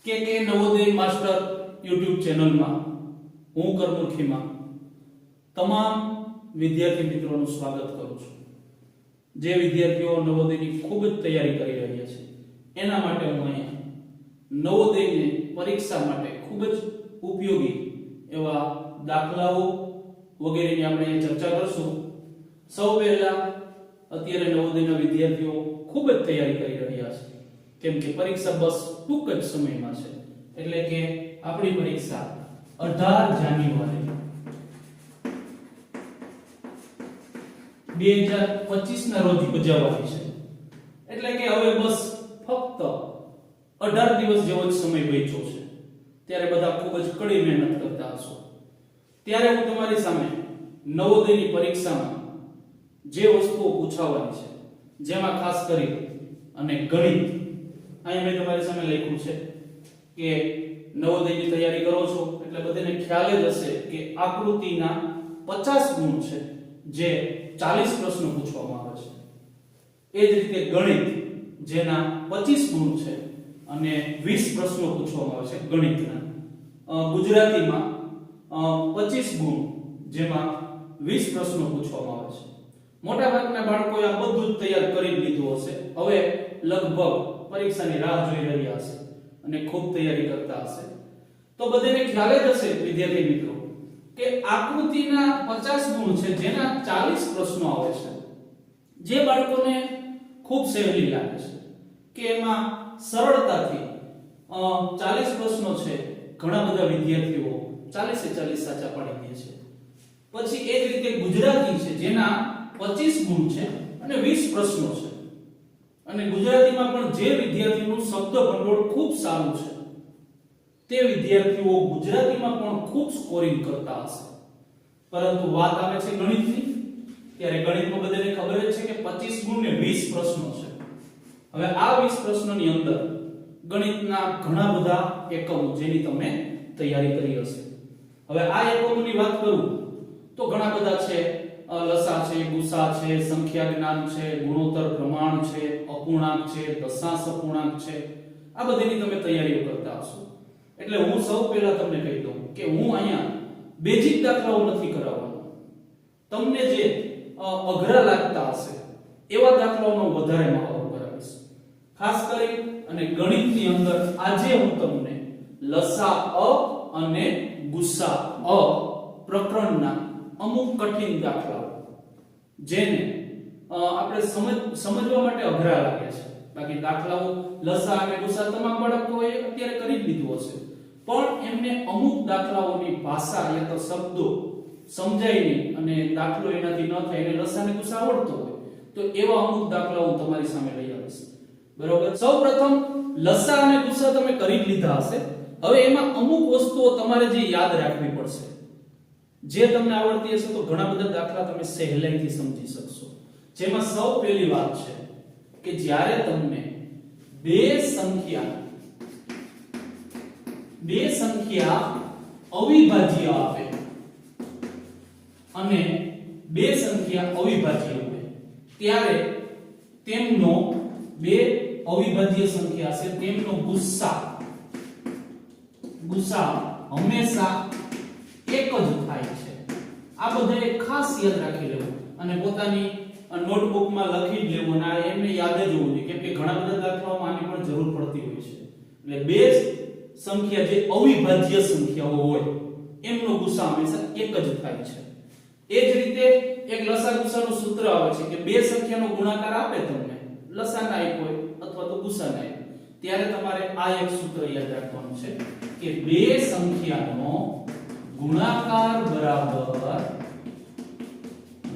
કે Navodaya master YouTube ચેનલમાં હું કરમુખીમાં તમામ વિદ્યાર્થી મિત્રોનું સ્વાગત કરું છું. જે વિદ્યાર્થીઓ નવોદયની ખૂબ જ તૈયારી કરી રહ્યા છે એના માટે હું અહીંયા નવોદયની પરીક્ષા માટે ખૂબ જ ઉપયોગી એવા દાખલાઓ વગેરેની આપણે ચર્ચા કરશું. સૌ પહેલા અત્યારે નવોદયના વિદ્યાર્થીઓ ખૂબ જ તૈયારી કરી રહ્યા છે કેમ કે પરીક્ષા બસ ટૂંક જ સમયમાં છે. એટલે કે આપણી પરીક્ષા 18 જાન્યુઆરી 2025 ના રોજ યોજાવાની છે. એટલે કે હવે બસ ફક્ત 18 દિવસ જેવો જ સમય બચ્યો છે. ત્યારે બધા ખૂબ જ કડી મહેનત કરતા હશો. ત્યારે હું તમારી સામે નવોદયની પરીક્ષામાં જે વસ્તુઓ પૂછાવાની છે જેમાં ખાસ કરી અને ગણિત, અહીં મેં તમારી સામે લખ્યું છે કે નવોદયની તૈયારી કરો છો એટલે બધાને ખ્યાલ જ હશે કે આકૃતિના 50 ગુણ છે જે 40 પ્રશ્નો પૂછવામાં આવે છે. એ જ રીતે ગણિત જેના 25 ગુણ છે અને 20 પ્રશ્નો પૂછવામાં આવે છે ગણિતના. ગુજરાતીમાં 25 ગુણ જેમાં 20 પ્રશ્નો પૂછવામાં આવે છે. મોટા ભાગના બાળકોએ આ બધું જ તૈયાર કરી લીધું હશે. હવે લગભગ પરીક્ષાની રાહ જોઈ રહ્યા હશે અને ખૂબ તૈયારી કરતા હશે. તો બધાને ખ્યાલ જ હશે વિદ્યાર્થી મિત્રો કે આકૃતિના 50 ગુણ છે જેના 40 પ્રશ્નો આવે છે. જે બાળકોને ખૂબ સહેલી લાગે છે કે એમાં સરળતાથી 40 પ્રશ્નો છે, ઘણા બધા વિદ્યાર્થીઓ 40 સાચા પાડી દે છે. પછી એ જ રીતે ગુજરાતી છે જેના 25 ગુણ છે અને 20 પ્રશ્નો છે. અને ગુજરાતીમાં પણ જે વિદ્યાર્થીનું શબ્દ ભંડોળ ખૂબ સારું છે તે વિદ્યાર્થીઓ ગુજરાતીમાં પણ ખૂબ સ્કોરિંગ કરતા હશે. પરંતુ વાત આવે છે ગણિતની, ત્યારે ગણિતમાં બધાને ખબર જ છે કે 25 ગુણ ને 20 પ્રશ્નો છે. હવે આ 20 પ્રશ્નોની અંદર ગણિતના ઘણા બધા એકમો જેની તમે તૈયારી કરી હશે. હવે આ એકમોની વાત કરું તો ઘણા બધા છે. લસા છે, ગુસા છે, સંખ્યા જ્ઞાન છે, ગુણોત્તર પ્રમાણ છે, અપૂર્ણાંક છે, દશાંશ અપૂર્ણાંક છે. આ બધીની તમે તૈયારીઓ કરતા હશો. એટલે હું સૌ પહેલા તમને કહી દઉં કે હું અહીંયા બેઝિક દાખલાઓ નથી કરાવવાનો. તમને જે અઘરા લાગતા હશે એવા દાખલાઓનો વધારે મહત્વ કરાવીશ. ખાસ કરી અને ગણિતની અંદર આજે હું તમને લસા અ અને ગુસા અ પ્રકરણના અમુક કઠિન દાખલાઓ જેને આપણે સમજવા માટે અઘરા લાગે છે. બાકી દાખલાઓ લસા અને ગુસા તમામ બાળકોએ અત્યારે કરી જ લીધું હશે, પણ એમને અમુક દાખલાઓની ભાષા યા તો શબ્દો સમજાય નહીં અને દાખલો એનાથી ન થાય એટલે લસા અને ગુસા આવડતો હોય તો એવા અમુક દાખલાઓ હું તમારી સામે લઈ આવીશ. બરોબર. સૌપ્રથમ લસા અને ગુસા તમે કરી જ લીધા હશે. હવે એમાં અમુક વસ્તુઓ તમારે જે યાદ રાખવી પડશે. જે તમને આવડતી હશે તો ઘણા બધા દાખલા તમે સહેલાઈથી સમજી શકશો. જેમાં સૌ પહેલી વાત છે કે જ્યારે તમને બે સંખ્યા અવિભાજ્ય આપે અને બે સંખ્યા અવિભાજ્ય હોય ત્યારે તેમનો બે અવિભાજ્ય સંખ્યા છે તેમનો ગુસા હંમેશા એક જ થાય છે. આ બધાએ ખાસ યાદ રાખી લેવું અને પોતાની નોટબુકમાં લખી જ લેવું અને એમને યાદ જ હોવું જોઈએ કેમ કે ઘણા બધા દાખલાઓમાં આની પણ જરૂર પડતી હોય છે. એટલે બે સંખ્યા જે અવિભાજ્ય સંખ્યાઓ હોય એમનો ગુસા હંમેશા એક જ થાય છે. એ જ રીતે એક લસા ગુસાનું સૂત્ર આવે છે કે બે સંખ્યાનો ગુણાકાર આપે તમને, લસાના એક હોય અથવા તો ગુસાના એક, ત્યારે તમારે આ એક સૂત્ર યાદ રાખવાનું છે કે બે સંખ્યાનો ગુણાકાર બરાબર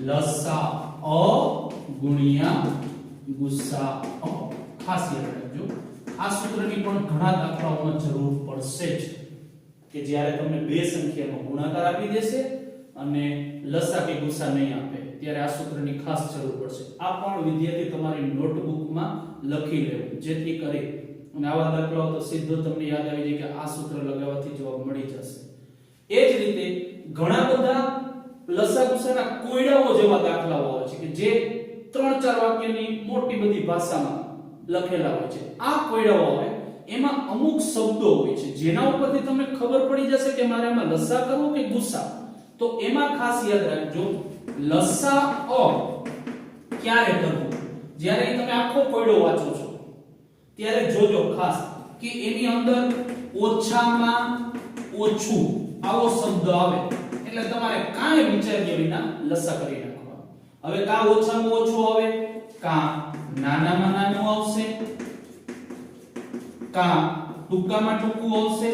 લસા અ ગુણ્યા ગુસા અ. ખાસ યાદ રાખજો. આ સૂત્રની પણ ઘણા દાખલાઓમાં જરૂર પડશે જ કે જ્યારે તમને બે સંખ્યાનો ગુણાકાર આપી દેશે અને લસા કે ગુસા નહીં આપે ત્યારે આ સૂત્રની ખાસ જરૂર પડશે. આ પણ વિદ્યાર્થી તમારી નોટબુકમાં લખી લેવું જેથી કરી અને આવા દાખલાઓ તો સીધો તમને યાદ આવી જાય કે આ સૂત્ર લગાવવાથી જવાબ મળી જશે. એ જ રીતે ઘણા બધા લસા ગુસાના કોયડાઓ જેવા દાખલાઓ આવે છે કે જે 3-4 વાક્યની મોટી બધી ભાષામાં લખેલા હોય છે. આ કોયડાઓ આવે એમાં અમુક શબ્દો હોય છે જેના ઉપરથી તમને ખબર પડી જશે કે મારે આમાં લસા કરવો કે ગુસા. તો એમાં ખાસ યાદ રાખજો લસા અ ક્યારે કરવો, જ્યારે તમે આખો કોયડો વાંચો છો ત્યારે જોજો ખાસ કે એની અંદર ઓછામાં ઓછું આવો શબ્દ આવે એટલે તમારે કાંઈ વિચાર્યા વિના લસા કરી નાખવાનો. હવે કા ઓછામાં ઓછું આવે, કા નાનામાં નાનું આવશે, કા ટૂંકામાં ટૂંકું આવશે.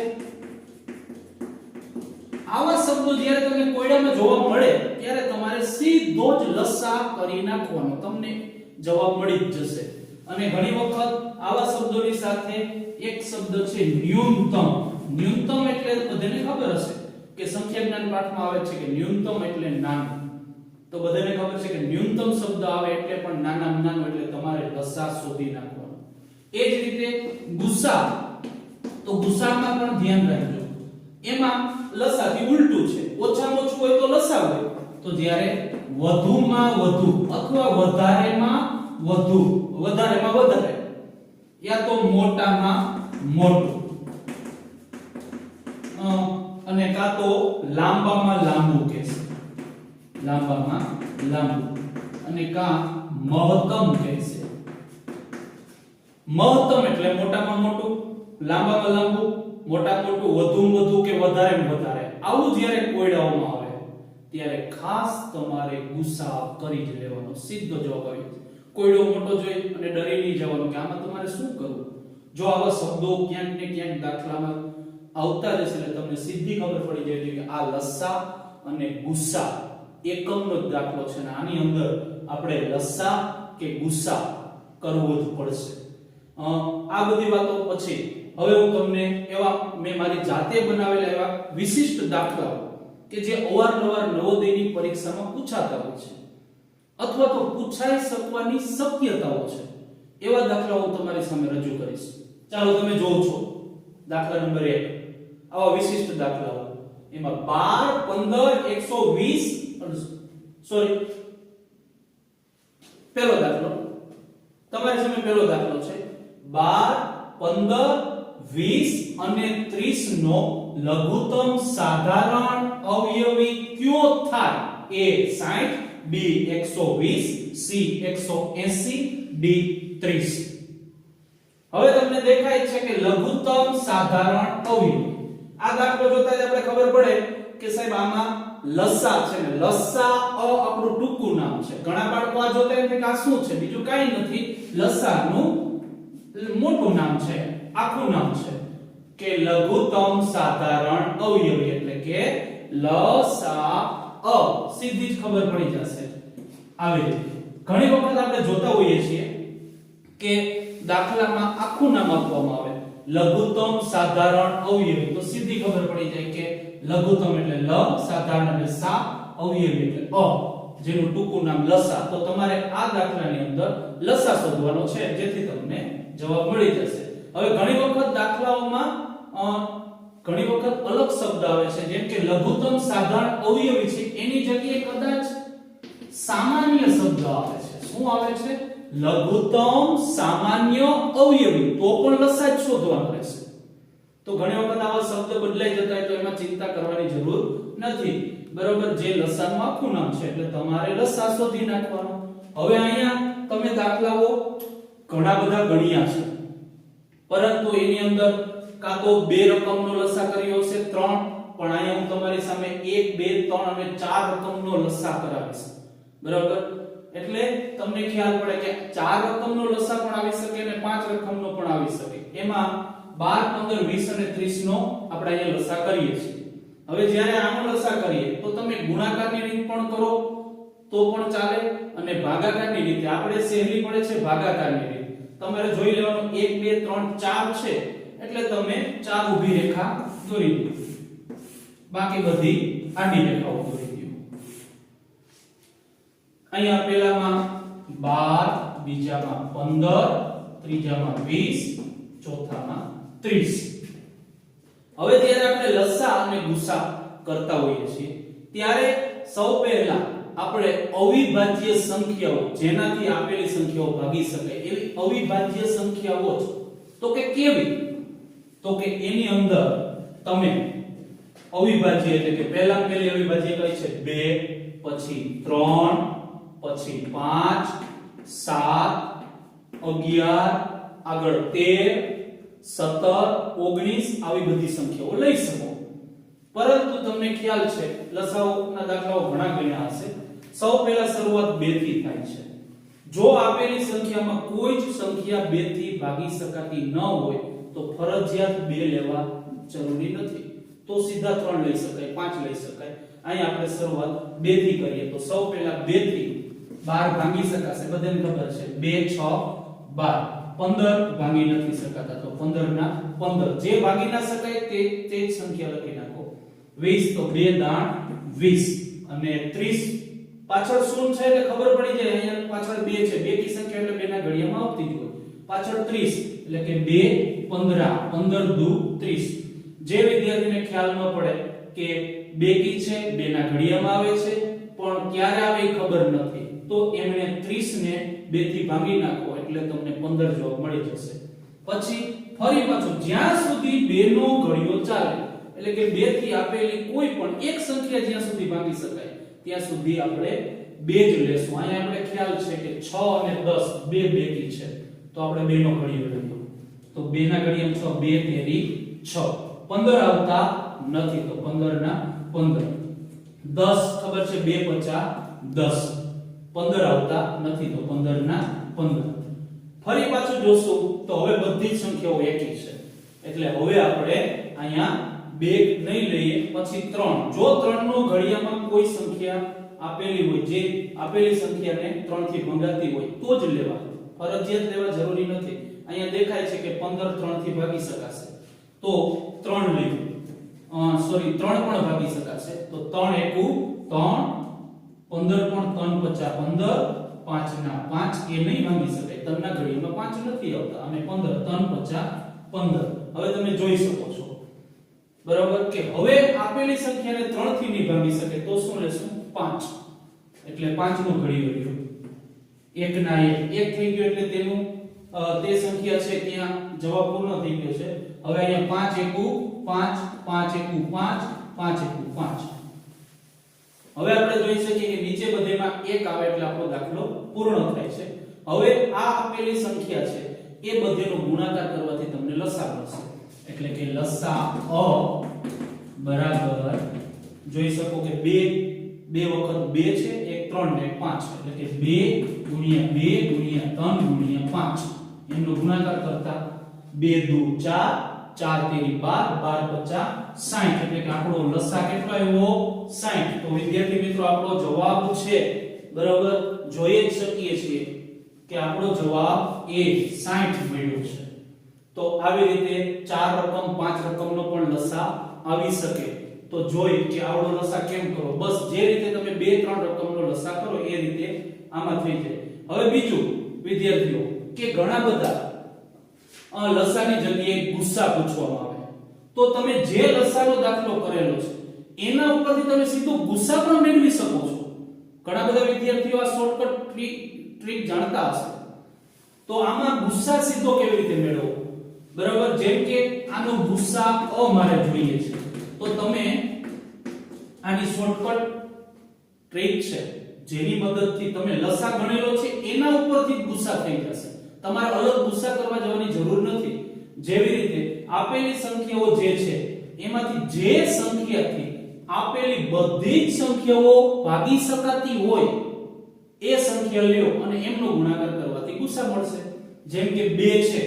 આવા શબ્દો જ્યારે તમને કોયડામાં જોવા મળે ત્યારે તમારે સીધો જ લસા કરી નાખવાનો, તમને જવાબ મળી જ જશે. અને ઘણી વખત આવા શબ્દોની સાથે એક શબ્દ છે ન્યૂનતમ. ન્યૂનતમ એટલે બધાને ખબર હશે કે સંખ્યા જ્ઞાન પાઠમાં આવે છે કે ન્યૂનતમ એટલે નાનું. તો બધાને ખબર છે કે ન્યૂનતમ શબ્દ આવે એટલે પણ નાનામાં નાનો એટલે તમારે લસા શોધી નાખવાનો. એ જ રીતે ગુસા, તો ગુસામાં પણ ધ્યાન રાખજો એમાં લસાથી ઉલટું છે. ઓછામાં ઓછું હોય તો લસા હોય, તો જ્યારે વધુમાં વધુ અથવા વધારેમાં વધુ, વધારેમાં વધારે યા તો મોટામાં મોટું અને કા તો લાંબામાં લાંબુ કહેશે, લાંબામાં લાંબુ, અને કા મહત્તમ કહેશે. મહત્તમ એટલે મોટામાં મોટું, લાંબામાં લાંબુ, મોટામાં મોટું, વધુમાં વધુ કે વધારેમાં વધારે. આવું જ્યારે કોયડાઓમાં આવે ત્યારે ખાસ તમારે ગુસા કરી જ લેવાનો. સીધો જવાબ આવી જાય. કોયડો મોટો જોઈ અને ડરી નહીં જવાનું કે આમાં તમારે શું કરવું. જો આવા શબ્દો ક્યાંક ને ક્યાંક દાખલામાં આવતા જશે એટલે તમને સીધી ખબર પડી જાય કે આ લસા અને ગુસા એકમનો જ દાખલો છે અને આની અંદર આપણે લસા કે ગુસા કરવો જ પડશે. આ બધી વાતો પછી હવે હું તમને એવા મેં મારી જાતે બનાવેલા એવા વિશિષ્ટ દાખલાઓ કે જે અવારનવાર નવોદયની પરીક્ષામાં પૂછાતા હોય છે અથવા તો પૂછાઈ શકવાની શક્યતાઓ છે એવા દાખલાઓ હું તમારી સામે રજૂ કરીશ. ચાલો તમે જોવો છો દાખલા નંબર 1. આવા વિશિષ્ટ દાખલાઓ એમાં 12 15 120 સોરી પહેલો દાખલો તમારી સામે પહેલો દાખલો છે 12 15 20 અને 30 નો લઘુત્તમ સાધારણ અવયવી કયો થાય? A 60, B 120, C 180, D 30. હવે તમને દેખાય છે કે લઘુત્તમ સાધારણ અવયવી. આ દાખલો જોતા જ આપણે ખબર પડે કે સાહેબ આમાં લસા છે ને લસા અ આપણું ટૂંકું નામ છે. ઘણા બાળકો આ જોતા એમ કે આ શું છે? બીજું કાઈ નથી, લસાનું મોટું નામ છે, આખું નામ છે કે લઘુત્તમ સાધારણ અવયવી એટલે કે લસા અ. સીધી જ ખબર પડી જશે. આવી રીતે ઘણી વખત આપણે જોતા હોઈએ છીએ કે દાખલામાં આખું નામ આપવામાં આવે લઘુત્તમ સાધારણ અવયવી, તો સીધી ખબર પડી જાય કે લઘુત્તમ એટલે લ, સાધારણ એટલે સા, અવયવી એટલે અ, જેનું ટૂંકું નામ લસા. તો તમારે આ દાખલાની અંદર લસા શોધવાનો છે જેથી તમને જવાબ મળી જશે. હવે ઘણી વખત દાખલાઓમાં ઘણી વખત અલગ શબ્દ આવે છે, જેમ કે લઘુત્તમ સાધારણ અવયવી છે એની જગ્યાએ કદાચ સામાન્ય શબ્દ આવે છે. શું આવે છે? લઘુત્તમ સામાન્ય અવયવી. તો પણ લસા જ શોધવાનો રહેશે. તો ઘણી વખત આવા શબ્દ બદલાઈ જતા હોય તો એમાં ચિંતા કરવાની જરૂર નથી. બરોબર, જે લસાનું આખું નામ છે એટલે તમારે લસા શોધી નાખવાનો. હવે અહીંયા તમે દાખલાઓ ઘણા બધા ગણ્યા છે, પરંતુ એની અંદર કાં તો 2 રકમનો લસા કર્યો છે 3, પણ અહીંયા હું તમારી સામે 1 2 3 અને 4 રકમનો લસા કરાવીશ. બરાબર, એટલે તમને ખ્યાલ પડે કે 4 રકમનો લસા પણ આવી શકે અને 5 રકમનો પણ આવી શકે. એમાં 12 15 20 અને 30 નો આપણે અહીંયા લસા કરીએ છીએ. હવે જ્યારે આનો લસા કરીએ તો તમે ગુણાકારની રીત પણ કરો તો પણ ચાલે અને ભાગાકારની રીતે આપણે સહેલી પડે છે ભાગાકારની રીત. તમારે જોઈ લેવાનું 1 2 3 4 છે એટલે તમે 4 ઊભી રેખા દોરી દો, બાકી બધી આડી રેખાઓ દોરી દો. અહીંયા પહેલામાં 12, બીજામાં 15, ત્રીજામાં 20, ચોથામાં 30. હવે જ્યારે આપણે લસા અને ગુસા કરતા હોઈએ છીએ ત્યારે સૌ પહેલા આપણે અવિભાજ્ય સંખ્યાઓ, જેનાથી આપેલી સંખ્યાઓ ભાગી શકાય એવી અવિભાજ્ય સંખ્યાઓ જ, તો કે કેવી? તો કે એની અંદર તમે અવિભાજ્ય એટલે કે પહેલી અવિભાજ્ય કઈ છે 2, પછી 3, પછી 5, 7, 11, આગળ 13, 17, 19 આવી બધી સંખ્યાઓ લઈ શકો. પરંતુ તમને ખ્યાલ છે લસાઅના દાખલાઓ ઘણા ગણ્યા હશે. સૌ પહેલા શરૂઆત 2 થી થાય છે. જો આપેલી સંખ્યામાં કોઈ જ સંખ્યા 2 થી ભાગી શકાતી ન હોય તો ફરજિયાત 2 લેવા જરૂરી નથી. તો સીધા 3 લઈ શકાય, 5 લઈ શકાય. અહીં આપણે શરૂઆત 2 થી કરીએ તો સૌ પહેલા 2 થી 12 ભાગી શકાશે. બધાને ખબર છે 2 6 12. 15 ભાગી નથી શકાતા તો 15 ના 15. જે ભાગી ના શકાય તે જ સંખ્યા લખી નાખો. 20 તો 2 દાણ 20 અને 30 પાછળ શૂન્ય છે એટલે ખબર પડી જાય અહીંયા પાછળ 2 છે. 2 કી સંખ્યા એટલે 2 ના ઘડિયામાં આવતી જ હોય. પાછળ 30 એટલે કે 2 15 15 દુ 30. જે વિદ્યાર્થીને ખ્યાલ ન પડે કે 2 કી છે 2 ના ઘડિયામાં આવે છે પણ ક્યારે આવે એ ખબર નથી તો એમણે 30 ને 2 થી ભાગી નાખો એટલે તમને 15 જવાબ મળી જશે. પછી ફરી પાછું જ્યાં સુધી 2 નો ઘડિયો ચાલે એટલે કે 2 થી આપેલી કોઈ પણ એક સંખ્યા જ્યાં સુધી ભાગી શકાય ત્યાં સુધી આપણે 2 જ લેશું. અહીંયા આપણે ખ્યાલ છે કે 6 અને 10 બે બેકી છે તો આપણે 2 નો ઘડિયો લઈશું તો 2 ના ઘડિયામાં 6 2 તેરી 6. 15 આવતા નથી તો 15 ના 15. 10 ખબર છે 2 50 10. 15 આવતા નથી તો 15 ના 15. ફરી પાછું જોશું તો હવે બધી જ સંખ્યાઓ એકી છે એટલે હવે આપણે અહીંયા 2 નહીં લઈએ પછી 3. જો 3 નો ઘડિયામાં કોઈ સંખ્યા આપેલી હોય જે આપેલી સંખ્યાને 3 થી ભંગાતી હોય તો જ લેવા, ફરજિયાત લેવા જરૂરી નથી. અહીંયા દેખાય છે કે 15 3 થી ભાગી શકાશે તો 3 લઈએ. 3 પણ ભાગી શકાશે તો 3 એકુ 3, 15 પણ 3 50 15, 5 ના 5 એ નહીં ભાગી શકાય. 3 ના ઘડિયામાં 5 નથી આવતા અને 15 3 50 15. હવે તમે જોઈ શકો છો બરાબર કે હવે આપેલી સંખ્યાને 3 થી નહીં ભાગી શકે તો શું લેશું 5 એટલે 5 નો ઘડિયો લ્યો. 1 ના 1 થઈ ગયો એટલે તેનું તે સંખ્યા છે ત્યાં જવાબ પૂર્ણ થઈ ગયો છે. હવે અહીંયા 5 એકુ 5 5 એકુ 5 5 એકુ 5. હવે આપણે જોઈ શકીએ કે નીચે બધેમાં 1 આવે એટલે આપણો દાખલો પૂર્ણ થાય છે. હવે આ આપેલી સંખ્યા છે એ બધેનો ગુણાકાર કરવાથી તમને લસા મળશે એટલે કે લસા અ બરાબર જોઈ શકો કે 2 વખત 2 છે 1 3 ને 5 એટલે કે 2 ગુણ્યા 2 ગુણ્યા 3 ગુણ્યા 5 એનો ગુણાકાર કરતા 2 દુ 4 4 તેરી 12 12 50 60 એટલે કે આપણો લસા કેટલો આવ્યો 60. તો વિદ્યાર્થી મિત્રો આપણો જવાબ છે બરાબર જોઈ જ શકીએ છીએ કે આપણો જવાબ એ 60 મળ્યો છે. તો આવી રીતે 4 રકમ 5 રકમનો પણ લસા આવી શકે. તો જોઈ કે આવડો લસા કેમ કરો બસ જે રીતે તમે 2 3 રકમનો લસા કરો એ રીતે આમાં થઈ જાય. હવે બીજું વિદ્યાર્થીઓ કે ઘણા બધા લસાની જગ્યાએ ગુસ્સા પૂછવામાં આવે તો તમે જે લસાનો દાખલો કરેલો છે એના ઉપરથી તમે સીધો ગુસ્સા પણ મેળવી શકો છો. ઘણા બધા વિદ્યાર્થીઓ આ શોર્ટકટ ટ્રીક જાણતા હશે. તો આમાં ગુસ્સા સીધો કેવી રીતે મેળવવો બરાબર જેમ કે આનો ગુસ્સા અ મારે જોઈએ છે તો તમે આની શોર્ટકટ ટ્રીક છે જેની મદદથી તમે લસા ગણેલો છે એના ઉપરથી ગુસ્સા થઈ જશે. તમારે અલગ ગુસ્સા કરવા જવાની જરૂર નથી. જેવી રીતે આપેલી સંખ્યાઓ જે છે એમાંથી જે સંખ્યાથી આપેલી બધી જ સંખ્યાઓ ભાગી શકાતી હોય એ સંખ્યા લ્યો અને એમનો ગુણાકાર કરવાથી ગુસ્સા મળશે. જેમ કે 2 છે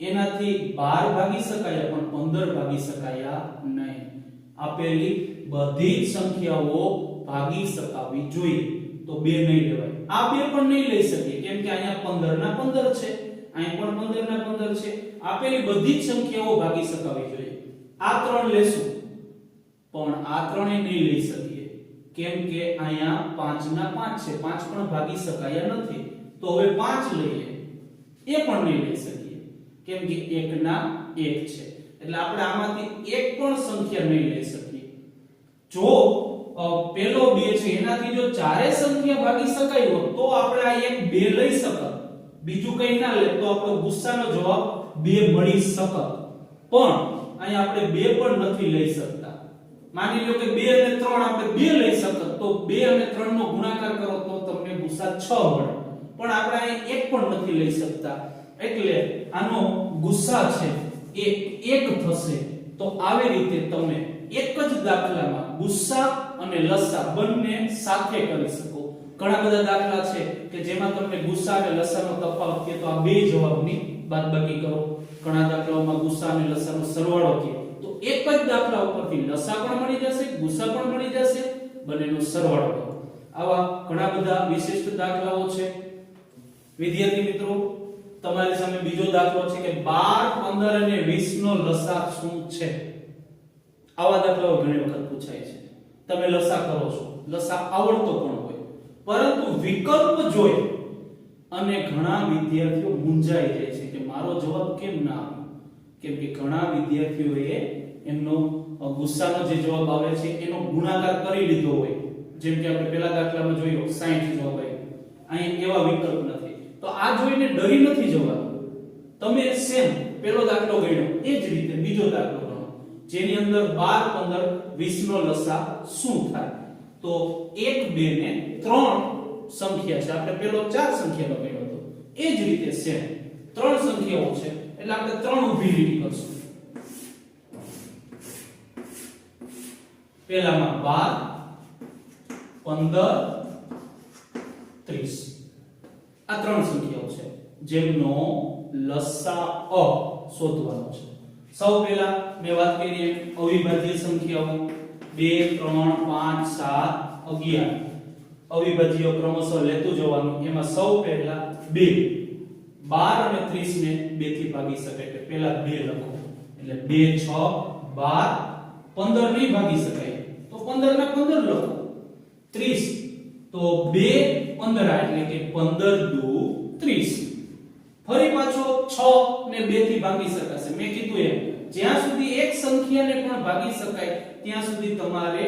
એનાથી 12 ભાગી શકાય પણ 15 ભાગી શકાયા નહીં. આપેલી બધી જ સંખ્યાઓ ભાગી શકાવી જોઈએ તો 2 નહીં લેવાય. આ 2 પણ નહીં લઈ શકીએ કેમ કે અહીંયા 15 ના 15 છે અહીં પણ 15 ના 15 છે. આપેલી બધી જ સંખ્યાઓ ભાગી શકાવી જોઈએ. આ 3 લેશું પણ આ 3 એ નહીં લઈ શકીએ કેમ કે અહીંયા 5 ના 5 છે 5 પણ ભાગી શકાયા નથી. તો હવે 5 લઈએ એ પણ નહીં લઈ શકીએ કેમ કે 1 ના 1 છે એટલે આપણે આમાંથી એક પણ સંખ્યા નહીં લઈ શકીએ. જો પેલો 2 છે એનાથી જો ચારે સંખ્યા ભાગી શકાય હોત તો આપણે આ એક 2 લઈ શકત. બીજું કંઈ ના લે તો આપણો ગુસ્સાનો જવાબ 2 મળી શકત. પણ અહીંયા આપણે 2 પણ નથી લઈ શકતા. માની લો કે 2 અને 3 આપણે 2 લઈ શકત તો 2 અને 3 નો ગુણાકાર કરો તો તમને ગુસા 6 મળે. પણ આપણે અહીં 1 પણ નથી લઈ શકતા એટલે આનો ગુસા છે એ 1 થશે. તો આવી રીતે તમે એક જ દાખલામાં ગુસા અને લસા બંને સાથે કરી શકો. ઘણા બધા દાખલા છે કે જેમાં તમને ગુસા અને લસાનો તફાવત કે તો આ બે જવાબની બાદબાકી કરો. ઘણા દાખલાઓમાં ગુસા અને લસાનો સરવાળો કે તો એક જ દાખલા ઉપરથી લસા પણ મળી જશે, ગુસા પણ મળી જશે, બંનેનો સરવાળો કરો. આવા ઘણા બધા વિશિષ્ટ દાખલાઓ છે. વિદ્યાર્થી મિત્રો, તમારી સામે બીજો દાખલો છે કે 12, 15 અને 20 નો લસા શું છે? આવા દાખલાઓ ઘણી વખત પૂછાય છે. તમે લસા કરો છો, લસા આવડતો પણ હોય, પરંતુ વિકલ્પ જોઈ અને ઘણા વિદ્યાર્થીઓ મૂંઝાઈ જાય છે કે મારો જવાબ કેમ ના આવ્યો. કેમ કે ઘણા વિદ્યાર્થીઓએ એમનો ગુસ્સાનો જે જવાબ આવે છે એનો ગુણાકાર કરી લીધો હોય. જેમ કે આપણે પહેલા દાખલામાં જોયો 60 જવાબ આવ્યો. અહીં એવા વિકલ્પ નથી. તો આ જોઈને ડરી નથી જવાનું. તમે સેમ પહેલો દાખલો ગણ્યો એ જ રીતે બીજો દાખલો ગણો જેની અંદર 12, 15, 20 નો લસા શું થાય? તો 1, 2 ને 3 સંખ્યા છે. આપણે પેલો 4 સંખ્યાનો ગણ્યો હતો એ જ રીતે સેમ 3 સંખ્યાઓ છે એટલે આપણે 3 ઊભી લીટી કરશું. પહેલામાં 12, 15, 30 આ 3 સંખ્યાઓ છે જેમનો લસા શોધવાનો છે. સૌ પહેલા મેં વાત કરી એમ અવિભાજ્ય સંખ્યાઓ 2, 3, 5, 7, 11 અવિભાજ્ય ક્રમશઃ લેતું જવાનું. એમાં સૌ પહેલા 2, 12 અને 30 ને 2 થી ભાગી શકાય એટલે પહેલા 2 લખો એટલે 2, 6, 12, 15 નહીં ભાગી શકાય તો 15 ના 15 લખો. 30 તો 2, 15 એટલે કે 15 દુ 30. ફરી પાછો 6 ને 2 થી ભાગી શકાશે. મેં કીધું એમ જ્યાં સુધી એક સંખ્યાને પણ ભાગી શકાય ત્યાં સુધી તમારે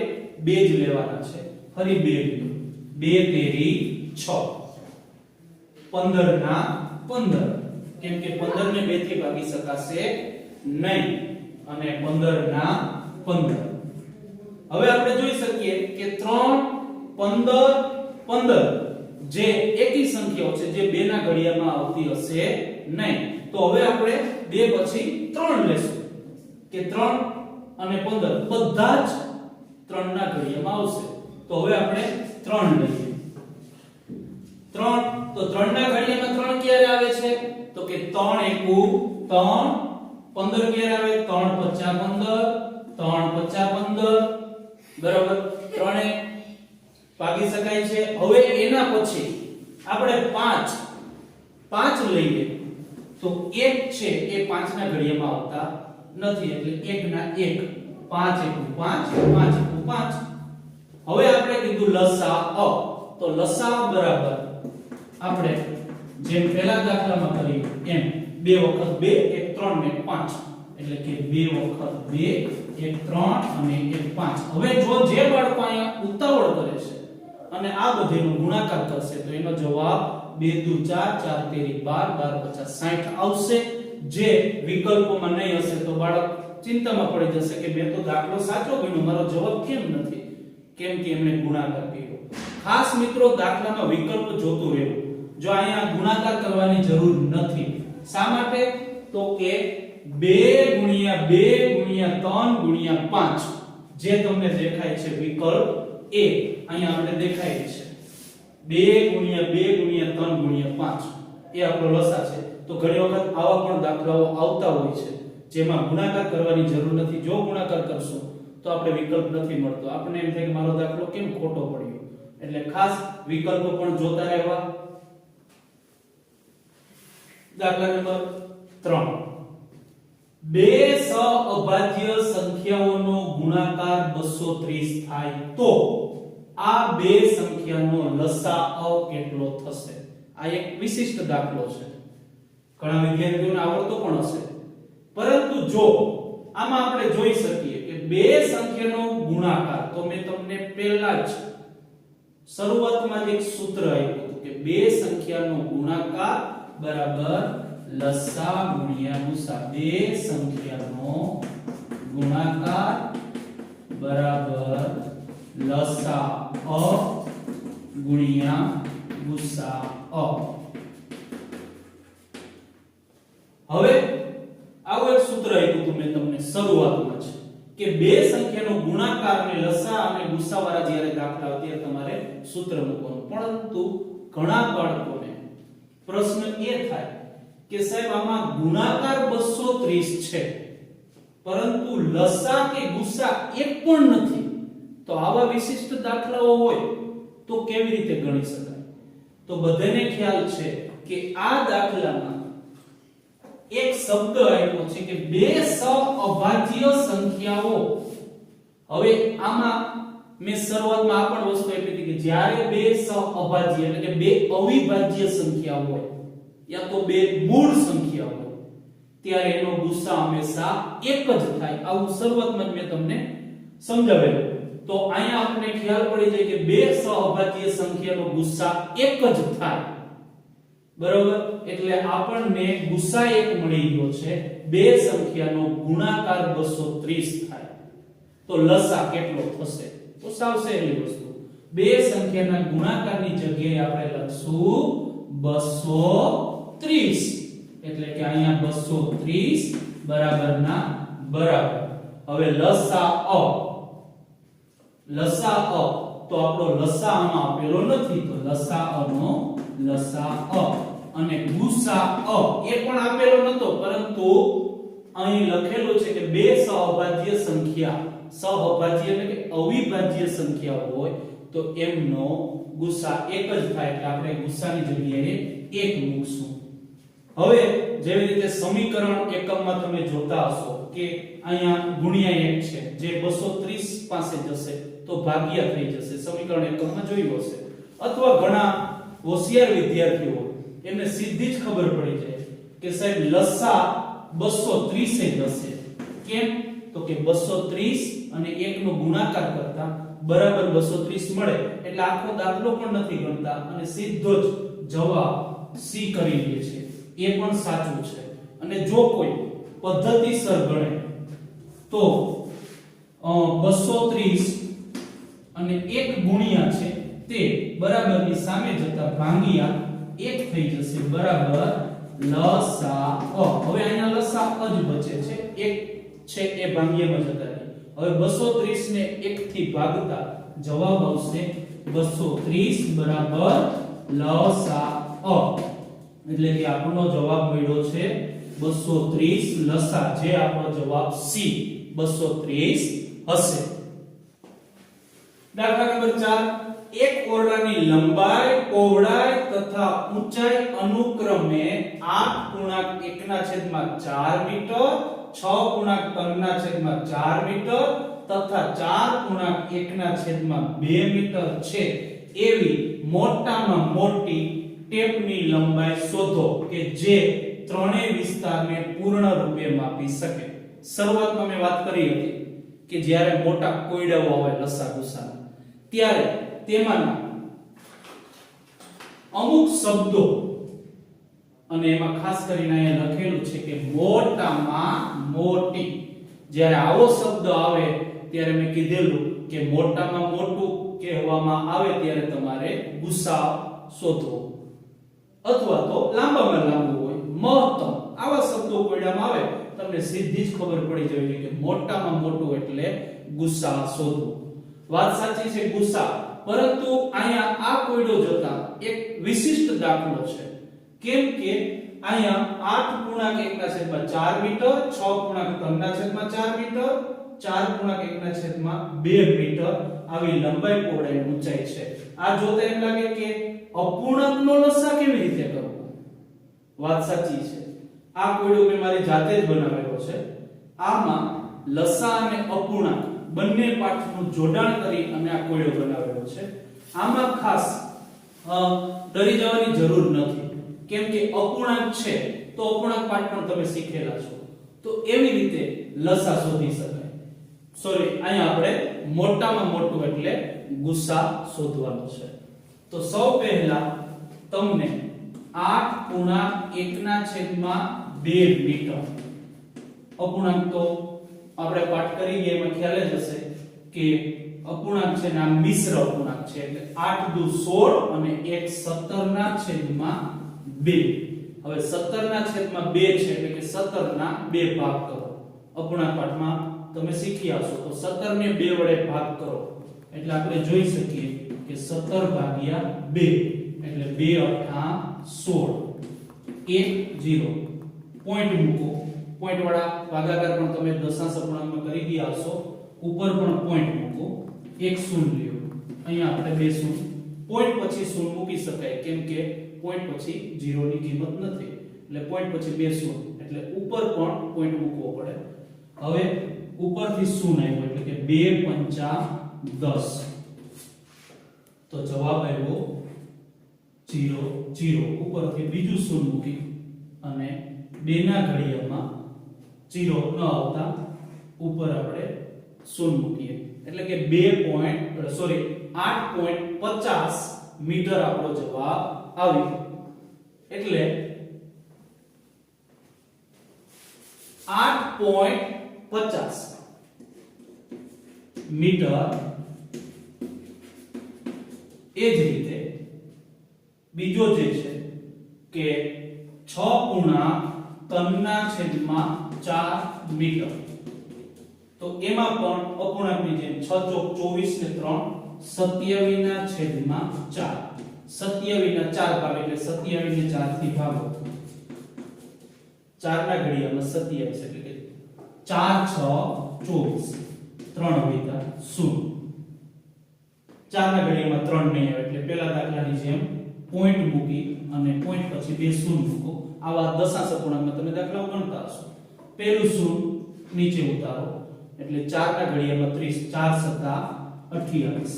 2 જ લેવાના છે. ફરી 2 2 તેરી 6 15 ના 15 કેમ કે 15 ને 2 થી ભાગી શકાશે નહીં અને 15 ના 15. હવે આપણે જોઈ શકીએ કે 3, 15, 15 જે એકી સંખ્યાઓ છે જે 2 ના ઘડિયામાં આવતી હશે નહીં. તો હવે આપણે 2 પછી 3 લેશું કે 3 અને 15 બધા જ 3 ના ઘડિયામાં આવશે. તો હવે આપણે 3 લઈએ. 3 તો 3 ના ઘડિયામાં 3 ક્યારે આવે છે? તો કે 3 એકુ 3, 15 ક્યારે આવે? 3 પચા 15, 3 પચા 15 બરાબર. 3 એ ભાગી શકાય છે. હવે એના પછી આપણે 5 લઈએ તો 1 છે એ 5 ના ઘડિયામાં આવતા નથી એટલે 1 ના 1 5 એકુ 5 5 એકુ 5. હવે આપણે કીધું લસા તો લસા બરાબર આપણે જેમ પહેલા દાખલામાં કર્યું એમ 2 વખત 2 1 3 ને 5 એટલે કે 2 વખત 2 1 3 અને 1 5. હવે જો જે બાળકો અહીંયા ઉતાવળ કરે છે અને આ બધેનો ગુણાકાર કરશે તો એનો જવાબ 2 દુ 4 4 તેરી 12 12 50 60 આવશે. જે વિકલ્પોમાં નહીં હશે તો બાળક ચિંતામાં પડી જશે કે મેં તો દાખલો સાચો ગણ્યો મારો જવાબ કેમ નથી? કેમ કે એમણે ગુણાકાર કર્યો. ખાસ મિત્રો દાખલામાં વિકલ્પ જોતું રહેવું. જો અહીંયા ગુણાકાર કરવાની જરૂર નથી. શા માટે? તો કે 2 ગુણ્યા 2 ગુણ્યા 3 ગુણ્યા 5 જે તમને દેખાય છે વિકલ્પ એ અહીંયા આપણે દેખાય છે 2 ગુણ્યા 2 ગુણ્યા 3 ગુણ્યા 5 એ આપણો લસા છે. તો ઘણી વખત આવા પણ દાખલાઓ આવતા હોય છે જેમાં ગુણાકાર કરવાની જરૂર નથી. જો ગુણાકાર કરશો તો આપણે વિકલ્પ નથી મળતો. આપણે એમ થાય કે મારો દાખલો કેમ ખોટો પડ્યો. એટલે ખાસ વિકલ્પો પણ જોતા રહેવા. દાખલા નંબર 3 બે સઅભાજ્ય સંખ્યાઓનો ગુણાકાર 230 થાય તો આ બે સંખ્યાનો લસાઅ કેટલો થશે? આ એક વિશિષ્ટ દાખલો છે. ઘણા વિદ્યાર્થીઓને આવડતો પણ હશે. પરંતુ જો આમાં આપણે જોઈ શકીએ કે બે સંખ્યાનો ગુણાકાર તો મેં તમને પહેલા જ શરૂઆતમાં જ એક સૂત્ર આપ્યું હતું કે બે સંખ્યાનો ગુણાકાર બરાબર લસા ગુણ્યા ગુસા. બે સંખ્યાનો ગુણાકાર બરાબર લસા અ ગુણ્યા ગુસા અ. હવે આવું એક સૂત્ર આપ્યું હતું મેં તમને શરૂઆતમાં છે કે બે સંખ્યાનો ગુણાકાર અને લસા અને ગુસાવાળા જ્યારે દાખલા આવે ત્યારે તમારે સૂત્ર મૂકવાનું. પરંતુ ઘણા બાળકોને પ્રશ્ન એ થાય કે સાહેબ આમાં ગુણાકાર 230 છે પરંતુ લસા કે ગુસા એક પણ નથી, તો આવા વિશિષ્ટ દાખલાઓ હોય તો કેવી રીતે ગણી શકાય? તો બધાને ખ્યાલ છે કે આ દાખલામાં એક શબ્દ આપ્યો છે કે બે સહઅભાજ્ય સંખ્યાઓ. હવે આમાં મેં શરૂઆતમાં આ પણ વસ્તુ આપી હતી કે જ્યારે બે સહઅભાજ્ય એટલે કે બે અવિભાજ્ય સંખ્યા હોય યા તો બે મૂળ સંખ્યા હોય ત્યારે એનો ગુસા હંમેશા એક જ થાય. આવું શરૂઆતમાં જ મેં તમને સમજાવેલું. તો અહીંયા આપણને ખ્યાલ પડી જાય કે બે સહઅભાજ્ય સંખ્યાનો ગુસા એક જ થાય. બરોબર? એટલે આપણને ગુસા એક મળી ગયો છે. બે સંખ્યાનો ગુણાકાર 230 થાય તો લસા કેટલો થશે? તો સાવ સહેલી વસ્તુ. બે સંખ્યાના ગુણાકારની જગ્યાએ આપણે લખશું 230. એટલે કે અહીંયા 230 બરાબરના બરાબર. હવે લસા અ તો આપણો લસા આમાં આપેલો નથી તો લસા અ નો લસા અ અને ગુસા અ એ પણ આપેલો નતો પરંતુ અહીં લખેલું છે કે બે સહઅભાજ્ય સંખ્યા, સહઅભાજ્ય એટલે કે અવિભાજ્ય સંખ્યા હોય તો એમનો ગુસા એક જ થાય એટલે આપણે ગુસાની જગ્યાએ 1 મૂકશું. હવે જેવી રીતે સમીકરણ એકમમાં તમે જોતા હશો કે અહીંયા ગુણ્યા 1 છે જે 230 પાસે જશે તો ભાગ્યા થઈ જશે. સમીકરણ એકમમાં જોયું હશે. અથવા ઘણા હોશિયાર વિદ્યાર્થીઓ એમને સીધી જ ખબર પડી જાય કે સાહેબ લસા 230 જ હશે. કેમ? તો કે 230 અને 1 નો ગુણાકાર કરતા બરાબર 230 મળે એટલે આખો દાખલો પણ નથી ગણતા અને સીધો જ જવાબ સી કરી લે છે. એ પણ સાચું છે. અને જો કોઈ પદ્ધતિસર ગણે તો 230 અને 1 ગુણ્યા છે તે બરાબરની સામે જતા ભાંગ્યા 1 થઈ જશે બરાબર લસા અ. હવે અહીંયા લસા અ જ બચે છે. 1 છે એ ભાંગ્યામાં જતા રહે. હવે 230 ને 1 થી ભાગતા જવાબ આવશે 230 બરાબર લસા અ. એટલે કે આપણો જવાબ મળ્યો છે 230 લસા, જે આપણો જવાબ સી 230 હશે. દાખલા નંબર 4. એક ઓરડાની લંબાઈ, પહોળાઈ તથા ઊંચાઈ અનુક્રમે 8.1/4 મીટર, 6.3/4 મીટર તથા 4.1/2 મીટર છે એવી મોટામાં મોટી ટેપની લંબાઈ શોધો કે જે ત્રણેય વિસ્તારને પૂર્ણ રૂપે માપી શકે. શરૂઆતમાં મેં વાત કરી હતી કે જ્યારે મોટા કોયડાઓ આવે લસા ગુસા ત્યારે તેમાંના અમુક શબ્દો અને એમાં ખાસ કરીને અહીંયા લખેલું છે કે મોટામાં મોટી. જ્યારે આવો શબ્દ આવે ત્યારે મેં કીધેલું કે મોટામાં મોટું કહેવામાં આવે ત્યારે તમારે ગુસા શોધવો અથવા તો લાંબામાં લાંબુ હોય મહત્તમ. આવા શબ્દો કોયડામાં આવે તમને સીધી જ ખબર પડી જાય કે મોટામાં મોટું એટલે ગુસા શોધવો. વાત સાચી છે ગુસા, પરંતુ અહીંયા આ કોયડો જોતા એક વિશિષ્ટ દાખલો છે. કેમ કે અહીંયા 8.1/4 મીટર, 6.3/4 મીટર, 4.1/2 મીટર આવી લંબાઈ પહોળાઈ ઊંચાઈ છે. આ જોતા એમ લાગે કે અપૂર્ણાંકનો લસા કેવી રીતે કરવો? વાત સાચી છે. આ કોયડો મેં મારી જાતે જ બનાવેલો છે. આમાં લસા અને અપૂર્ણાંક બંને પાઠનું જોડાણ કરી અને આ કોયડો બનાવેલો છે. આમાં ખાસ ડરી જવાની જરૂર નથી. કેમ કે અપૂર્ણાંક છે તો અપૂર્ણાંક પાઠ પણ તમે શીખેલા છો. તો એવી રીતે લસા શોધી શકાય. સોરી, અહીંયા આપણે મોટામાં મોટું એટલે ગુસા શોધવાનો છે. તો સૌ પહેલા તમને 8.1/2 મીટર. અપૂર્ણાંક તો આપણે પાઠ કરી ગયા એમાં ખ્યાલ જ હશે કે અપૂર્ણાંક છે ને આ મિશ્ર અપૂર્ણાંક છે એટલે 8 દુ 16 અને 1 17/2. હવે 17/2 છે એટલે કે 17/2 ભાગ કરો. અપૂર્ણાંક પાઠમાં તમે શીખી આવશો તો 17 ને 2 વડે ભાગ કરો એટલે આપણે જોઈ શકીએ કે 17/2 એટલે 2 * 16 1 0 પોઈન્ટ મૂકો. પોઈન્ટ વાળા ભાગાકાર પણ તમે દશાંશ અપૂર્ણાંકમાં કરી ગયા હશો. ઉપર પણ પોઈન્ટ મૂકો. એક શૂન્ય લ્યો. અહીંયા આપણે બે શૂન્ય. પોઈન્ટ પછી શૂન્ય મૂકી શકાય કેમ કે પોઈન્ટ પછી 0 ની કિંમત નથી એટલે પોઈન્ટ પછી બે શૂન્ય એટલે ઉપર પણ પોઈન્ટ મૂકવો પડે. હવે ઉપરથી શૂન્ય આવ્યો એટલે કે 2 × 5 = 10 તો જવાબ આવ્યો 0 0. ઉપરથી બીજું શૂન્ય મૂકી અને 2 ના ઘડિયામાં 0 ન આવતા ઉપર આપણે શૂન્ય મૂકીએ એટલે કે 8.50 મીટર આપણો જવાબ આવ્યો. એટલે 8.50 મીટર. એ જ રીતે બીજો જે છે કે 6.3/4 મીટર. તો એમાં પણ અપૂર્ણાંકની જેમ 6 × 24 ને 3 27/4. 27/4 ભાગ એટલે 27 ને 4 થી ભાગો 4 ના ઘડિયામાં 27 એટલે કે 4 × 6 = 24 3 વત્તા 0. 4 ના ઘડિયામાં 3 નહીં આવે એટલે પહેલા દાખલાની જેમ પોઈન્ટ મૂકી અને પોઈન્ટ પછી બે શૂન્ય મૂકો. આવા દશાંશ અપૂર્ણાંકમાં તમે દાખલાઓ ગણતા હશો. પહેલું શૂન્ય નીચે ઉતારો એટલે 4 ના ઘડિયામાં 30 4 × 7 = 28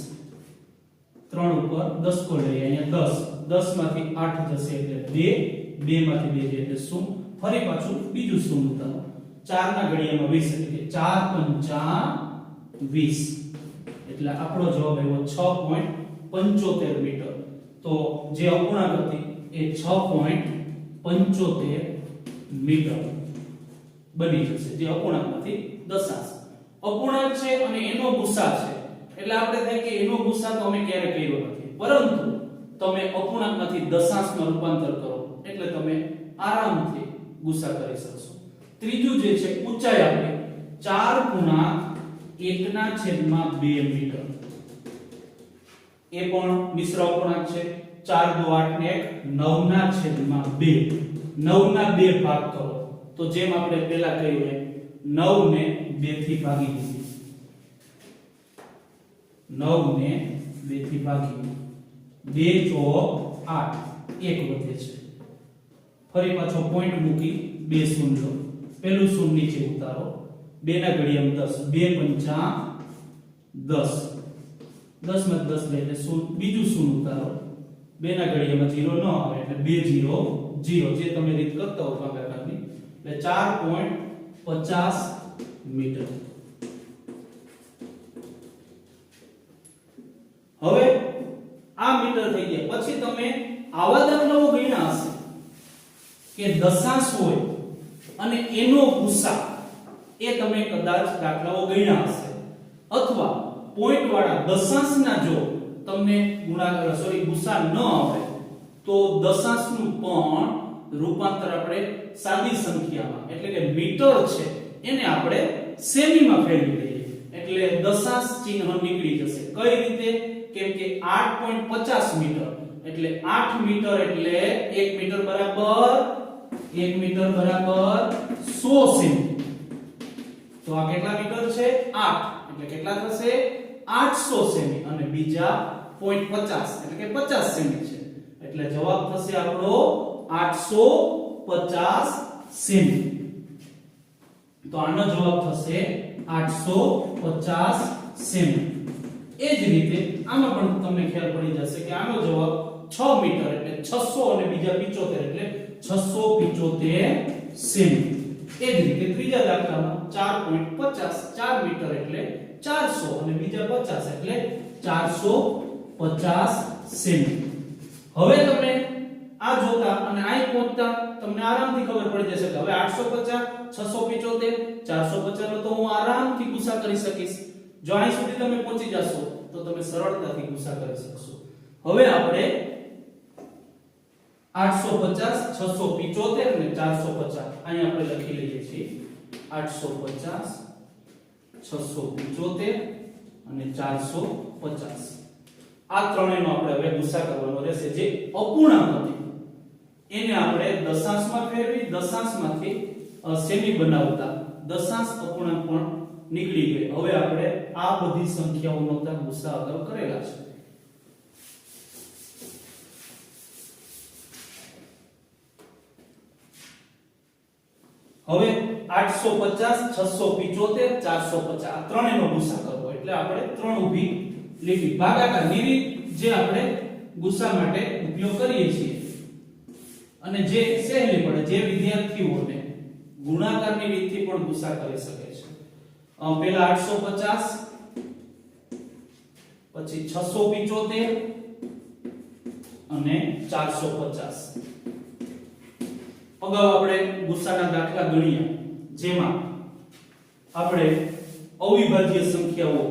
3 ઉપર 10 કો લઈએ અહીંયા 10 10 માંથી 8 જશે એટલે 2 2 માંથી 2 જાય એટલે 0. ફરી પાછું બીજું શૂન્ય ઉતારો 4 ના ઘડિયામાં 20 એટલે કે 4 × 5 = 20 એટલે આપણો જવાબ આવ્યો 6.75 મીટર. તો જે અપૂર્ણાંક હતી એ 6.75 મીટર બની જશે જે અપૂર્ણાંકમાંથી દશાંશ. અપૂર્ણાંક છે અને એનો ગુસા છે એટલે આપણે થાય કે એનો ગુસા તો અમે ક્યારે કર્યો નથી પરંતુ તમે અપૂર્ણાંકમાંથી દશાંશમાં રૂપાંતર કરો એટલે તમે આરામથી ગુસા કરી શકશો. ત્રીજું જે છે ઊંચાઈ આપણે 4.1/2 મીટર. એ પણ મિશ્ર અપૂર્ણાંક છે. 4 × 2 = 8 ને 1 9/2 ભાગ કરો તો જેમ આપણે પહેલા કહ્યું એમ 9 ને 2 થી ભાગી દીધી 9 ને 2 થી ભાગી 2 × 8 1 વધે છે. ફરી પાછો પોઈન્ટ મૂકી બે શૂન્ય લો. પહેલું શૂન્ય નીચે ઉતારો 2 ના ઘડિયામાં 10 2 × 5 = 10 10 માં 10 લે એટલે શૂન્ય. બીજું શૂન્ય ઉતારો 2 ના ઘડિયામાં 0 ન આવે એટલે 2 0 0 જે તમે રીત કરતા હો ભાગાકારની એટલે 4.50 મીટર. હવે આ મીટર થઈ ગયા. પછી તમે આવા દાખલાઓ ગણ્યા હશે કે દશાંશ હોય અને એનો ગુસા એ તમે કદાચ દાખલાઓ ગણ્યા હશે અથવા પોઈન્ટ વાળા દશાંશના જો તમને ગુસા ન આવે તો દશાંશનું પણ રૂપાંતર આપણે સાદી સંખ્યામાં એટલે કે મીટર છે એને આપણે સેમીમાં ફેરવી દઈએ એટલે દશાંશ ચિહ્ન નીકળી જશે. કઈ રીતે? કેમ કે 8.50 મીટર એટલે 8 મીટર એટલે 1 મીટર બરાબર 100 સેમી. તો આ કેટલા મીટર છે? 8 એટલે કેટલા થશે? 800 સેમી અને બીજા 0.50 એટલે કે 50 સેમી છે એટલે જવાબ થશે આપણો 850 સેમી. તો આનો જવાબ થશે 850 સેમી. એ જ રીતે આમાં પણ તમને ખ્યાલ પડી જશે કે આનો જવાબ 6 મીટર એટલે 600 અને બીજા 75 એટલે 675 સેમી. એ જ રીતે ત્રીજા દાખલામાં 4.50 4 મીટર એટલે 400 અને બીજા 50 એટલે 450 સેમી. હવે તમે આ જોતા અને અહીં પહોંચતા તમને આરામથી ખબર પડી જશે કે હવે 850 675 450 નો તો હું આરામથી ગુસા કરી શકીશ. જો અહીં સુધી તમે પહોંચી જશો તો તમે સરળતાથી ગુસા કરી શકશો. હવે આપણે 850 675 અને 450 અહીં આપણે લખી લઈએ છીએ. 850 675 અને 450 આ ત્રણેયનો આપણે હવે ગુસા કરવાનો રહેશે. જે અપૂર્ણાંક હતી એને આપણે દશાંશમાં ફેરવી દશાંશમાંથી સેમી બનાવતા દશાંશ અપૂર્ણાંક પણ નીકળી ગઈ. હવે આપણે આ બધી સંખ્યાઓનો ગુસા અગાઉ કરેલા છે. હવે 850 675 450 આ ત્રણેયનો ગુસા કરવો એટલે આપણે ત્રણ ઊભી લીટી ભાગાકારની રીત જે આપણે ગુસા માટે ઉપયોગ કરીએ છીએ અને જે સહેલી પડે જે વિદ્યાર્થીઓને ગુણાકારની રીતથી પણ ગુસા કરી શકે છે. પહેલા 850 પછી 675 અને 450. અગાઉ આપણે ગુસાના દાખલા ગણ્યા જેમાં આપણે અવિભાજ્ય સંખ્યાઓ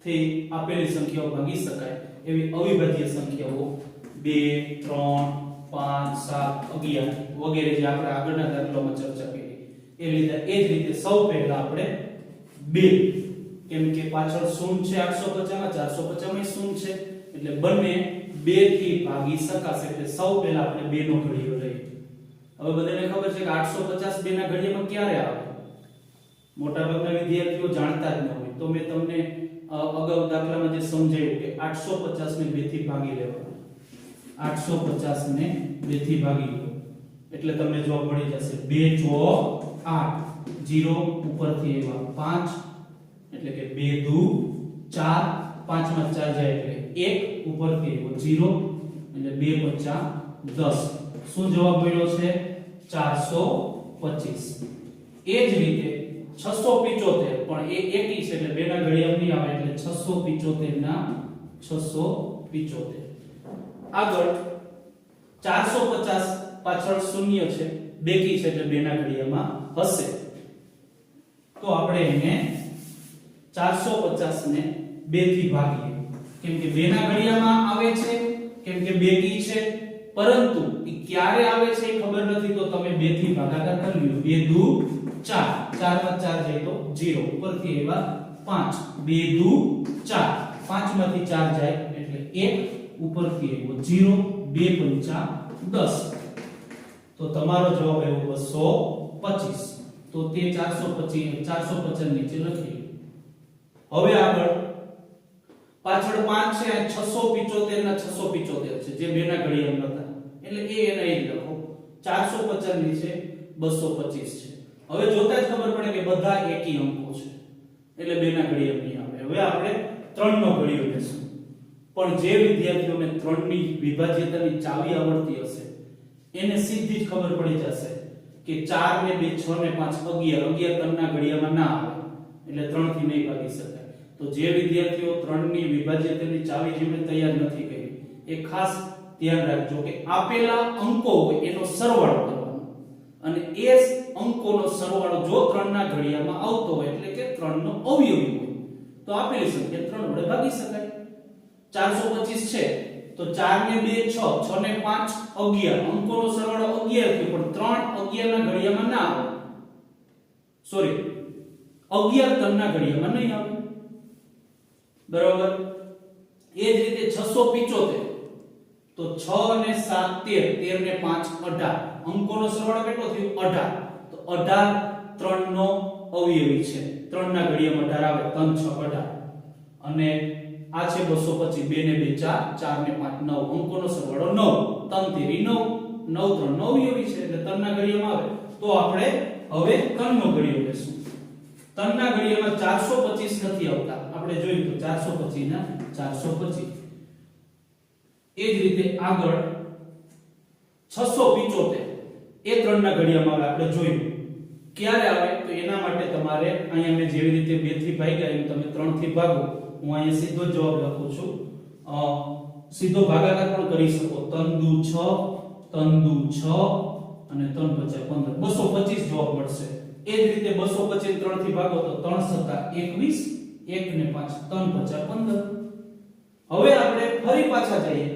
થી આપેલી સંખ્યાઓ ભાગી શકાય એવી અવિભાજ્ય સંખ્યાઓ 2 3 5 7 11 વગેરે જે આપણે આગળના દાખલામાં ચર્ચા કરી એ રીતે સૌ પહેલા આપણે 2 કેમ કે પાછળ શૂન્ય છે 850 માં 450 માં શૂન્ય છે એટલે બંને 2 થી ભાગી શકાશે એટલે સૌ પહેલા આપણે 2 નો ઘડિયો લઈએ. હવે બધાને ખબર છે કે 850 2 ના ઘડિયામાં ક્યારે આવે? મોટાભાગના વિદ્યાર્થીઓ જાણતા જ ન હોય તો મેં તમને અગાઉ દાખલામાં જે સમજાવ્યું કે 850 ને 2 થી ભાગી લેવાનું. 850 ને 2 થી ભાગી લો એટલે તમને જવાબ મળી જશે 2 4 8 0 ઉપરથી એવા 5 એટલે કે 2 દુ 4 5 માં 4 જાય એટલે 1 ઉપરથી એવો 0 એટલે 2 5 10. શું જવાબ મળ્યો છે? 425. એ જ રીતે 675 પણ એ એકી છે એટલે બે ના ઘડિયામાં નહીં આવે એટલે 675 ના 675. આગળ 450 પાછળ શૂન્ય છે બેકી છે એટલે બે ના ઘડિયામાં હશે તો આપણે એને 450 ને 2 થી ભાગીએ કેમ કે બે ના ઘડિયામાં આવે છે કેમ કે બેકી છે પરંતુ એ ક્યારે આવે છે એ ખબર નથી તો તમે 2 થી ભાગાકાર કરી લો 2 દુ 4 4 માં 4 જાય તો 0 ઉપરથી એવા 5 2 દુ 4 5 માંથી 4 જાય એટલે 1 ઉપરથી એવો 0 2 5 10 તો તમારો જવાબ આવ્યો 225. તો તે 450 નીચે લખી. હવે આગળ પાછળ 5 છે 675 ના 675 છે જે બે ના ઘડિયામાં હતા એટલે એ એના એ લખો 450 નીચે 225 છે. હવે જોતા જ ખબર પડે કે બધા એકી અંકો છે એટલે બે ના ઘડિયામાં નહીં આવે. હવે આપણે 3 નો ઘડિયો લેશું પણ જે વિદ્યાર્થીઓને 3 ની વિભાજ્યતાની ચાવી આવડતી હશે એને સીધી જ ખબર પડી જશે કે 4 ને 2 6 ને 5 11 3 ના ઘડિયામાં ના આવે એટલે 3 થી નહીં ભાગી શકાય. તો જે વિદ્યાર્થીઓ 3 ની વિભાજ્યતાની ચાવી જેમને તૈયાર નથી કરી એ ખાસ ધ્યાન રાખજો કે આપેલા અંકો હોય એનો સરવાળો કરવાનો અને એ અંકોનો સરવાળો જો 3 ના ઘડિયામાં આવતો હોય એટલે કે 3 નો અવયવી હોય તો આપેલી સંખ્યા 3 વડે ભાગી શકાય. 425 છે તો 4 ને 2 6 6 ને 5 11 અંકોનો સરવાળો 11 થયો પણ 3 11 ના ઘડિયામાં ના આવે. સોરી 11 3 ના ઘડિયામાં નહીં આવે. બરાબર. એ જ રીતે 675 તો 6 ને 7 13 13 ને 5 18 અંકોનો સરવાળો કેટલો થયો 18 તો 18 3 નો અવયવી છે 3 ના ઘડિયામાં 18 આવે 3 6 18 અને આ છે 225 2 ને 2 4 4 ને 5 9 અંકોનો સરવાળો 9 3 તેરી 9 9 3 નો અવયવી છે એટલે 3 ના ઘડિયામાં આવે તો આપણે હવે 3 નો ઘડિયો લેશું. 3 ના ઘડિયામાં 425 નથી આવતા આપણે જોયું તો 425 ના 425. એ જ રીતે આગળ 675 એ 3 ના ઘડિયામાં આવે આપણે જોયું ક્યારે આવે તો એના માટે તમારે અહીંયા મેં જેવી રીતે 2 થી ભાગ્યા એમ તમે 3 થી ભાગો. હું અહીંયા સીધો જવાબ લખું છું. સીધો ભાગાકાર પણ કરી શકો 3 દુ 6 3 દુ 6 અને 3 પચા 15 225 જવાબ મળશે. એ જ રીતે 225 3 થી ભાગો તો 3 સત્તા 21 1 ને 5 3 પચા 15. હવે આપણે ફરી પાછા જઈએ